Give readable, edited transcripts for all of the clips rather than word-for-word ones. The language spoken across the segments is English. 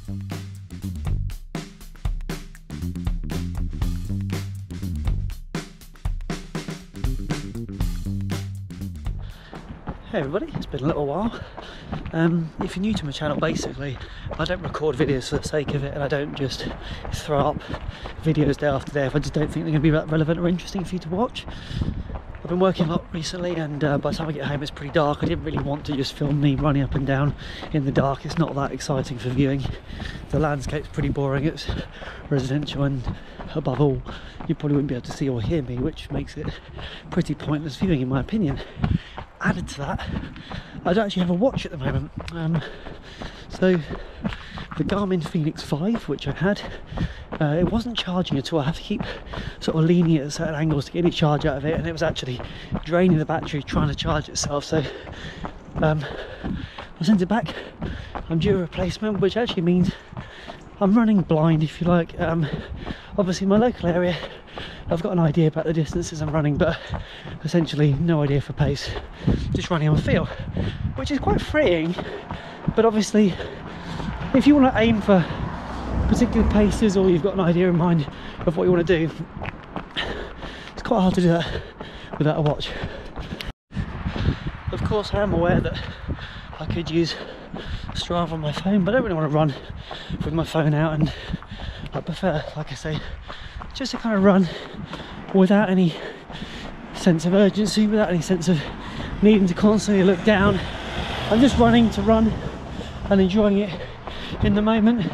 Hey everybody, it's been a little while. If you're new to my channel, basically I don't record videos for the sake of it, and I don't just throw up videos day after day if I just don't think they're going to be that relevant or interesting for you to watch. I've been working a lot recently, and by the time I get home it's pretty dark. I didn't really want to just film me running up and down in the dark. It's not that exciting for viewing. The landscape's pretty boring, it's residential, and above all you probably wouldn't be able to see or hear me, which makes it pretty pointless viewing in my opinion. Added to that, I don't actually have a watch at the moment. So the Garmin Fenix 5, which I had, it wasn't charging at all. I have to keep sort of leaning at certain angles to get any charge out of it, and it was actually draining the battery trying to charge itself. So I sent it back. I'm due a replacement, which actually means I'm running blind, if you like. Obviously in my local area I've got an idea about the distances I'm running, but essentially no idea for pace, just running on feel, which is quite freeing. But obviously if you want to aim for particular paces, or you've got an idea in mind of what you want to do, it's quite hard to do that without a watch. Of course I am aware that I could use Strava on my phone, but I don't really want to run with my phone out, and I prefer, like I say, just to kind of run without any sense of urgency, without any sense of needing to constantly look down. I'm just running to run and enjoying it in the moment.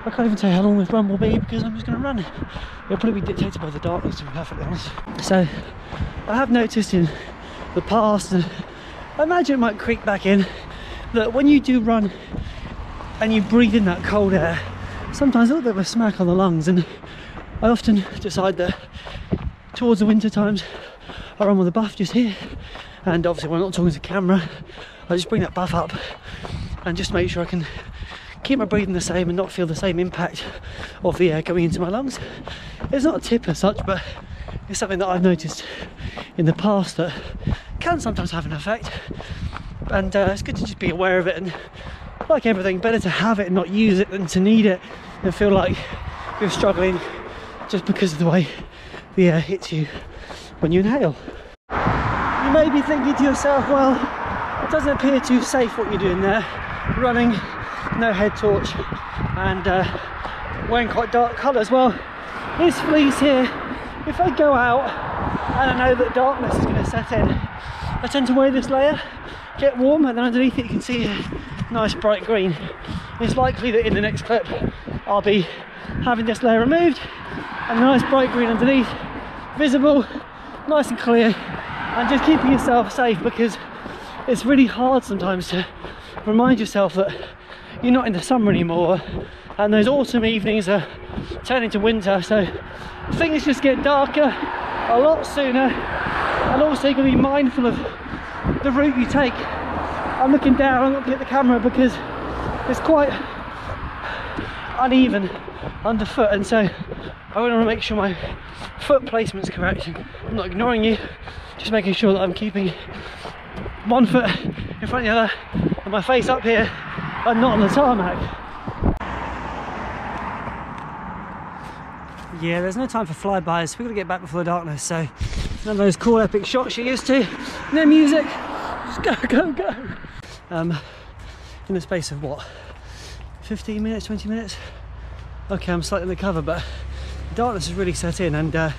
I can't even say how long this run will be because I'm just going to run. It'll probably be dictated by the darkness, to be perfectly honest. So I have noticed in the past, and I imagine it might creep back in, that when you do run and you breathe in that cold air, sometimes a little bit of a smack on the lungs, and I often decide that towards the winter times I run with a buff just here, and obviously when I'm not talking to camera I just bring that buff up and just make sure I can keep my breathing the same and not feel the same impact of the air going into my lungs. It's not a tip as such, but it's something that I've noticed in the past that can sometimes have an effect, and it's good to just be aware of it, and like everything, better to have it and not use it than to need it and feel like you're struggling just because of the way the air hits you when you inhale. You may be thinking to yourself, well, it doesn't appear too safe what you're doing there, running, no head torch, and wearing quite dark colours. Well, this fleece here, if I go out and I know that darkness is going to set in, I tend to wear this layer, get warm, and then underneath it you can see a nice bright green. It's likely that in the next clip I'll be having this layer removed and a nice bright green underneath, visible, nice and clear, and just keeping yourself safe, because it's really hard sometimes to remind yourself that you're not in the summer anymore, and those autumn evenings are turning to winter, so things just get darker a lot sooner. And also you've got to be mindful of the route you take. I'm looking down, I'm looking at the camera because it's quite uneven underfoot, and so I want to make sure my foot placement's correct. I'm not ignoring you, just making sure that I'm keeping one foot in front of the other and my face up here and not on the tarmac. Yeah, there's no time for flybys. We've got to get back before the darkness, so none of those cool epic shots you're used to. No music, just go, go, go. In the space of what, 15 minutes, 20 minutes? Okay, I'm slightly undercover, but the darkness has really set in, and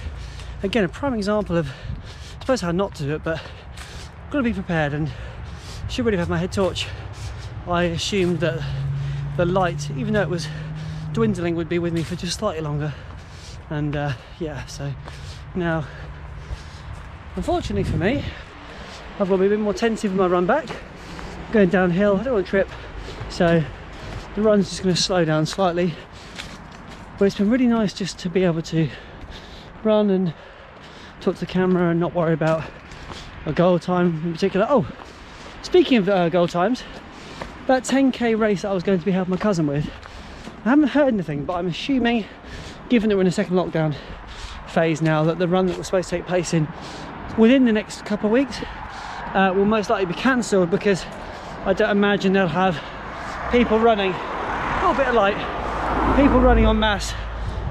again, a prime example of, I suppose, how not to do it, but I've got to be prepared, and should really have my head torch. I assumed that the light, even though it was dwindling, would be with me for just slightly longer, and yeah, so now, unfortunately for me, I've got to be a bit more attentive with my run back. Going downhill, I don't want to trip, so the run's just going to slow down slightly. But it's been really nice just to be able to run and talk to the camera and not worry about a goal time in particular. Oh, speaking of goal times, that 10k race that I was going to be helping my cousin with, I haven't heard anything, but I'm assuming, given that we're in a second lockdown phase now, that the run that was supposed to take place in within the next couple of weeks will most likely be cancelled, because I don't imagine they'll have people running little bit of like people running en masse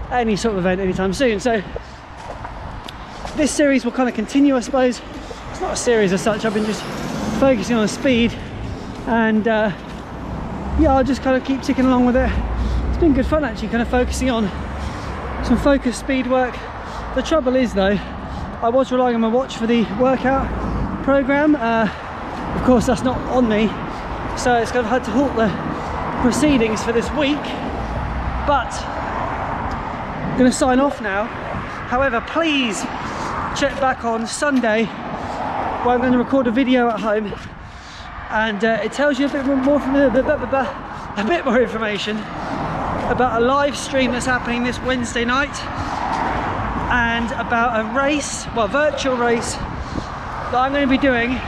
at any sort of event anytime soon. So this series will kind of continue, I suppose. It's not a series as such, I've been just focusing on speed, and yeah, I'll just kind of keep ticking along with it. It's been good fun actually, kind of focusing on some focused speed work. The trouble is though, I was relying on my watch for the workout program. Of course that's not on me, so it's kind of had to halt the proceedings for this week, but I'm going to sign off now. However, please check back on Sunday where I'm going to record a video at home, and it tells you a bit more information about a live stream that's happening this Wednesday night, and about a race, well, virtual race that I'm going to be doing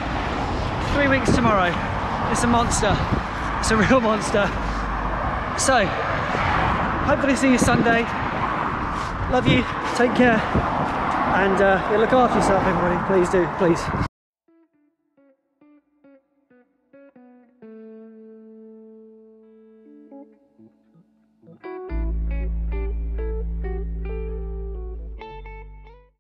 3 weeks tomorrow. It's a monster. It's a real monster. So, hopefully see you Sunday. Love you. Take care. And yeah, look after yourself, everybody. Please do. Please.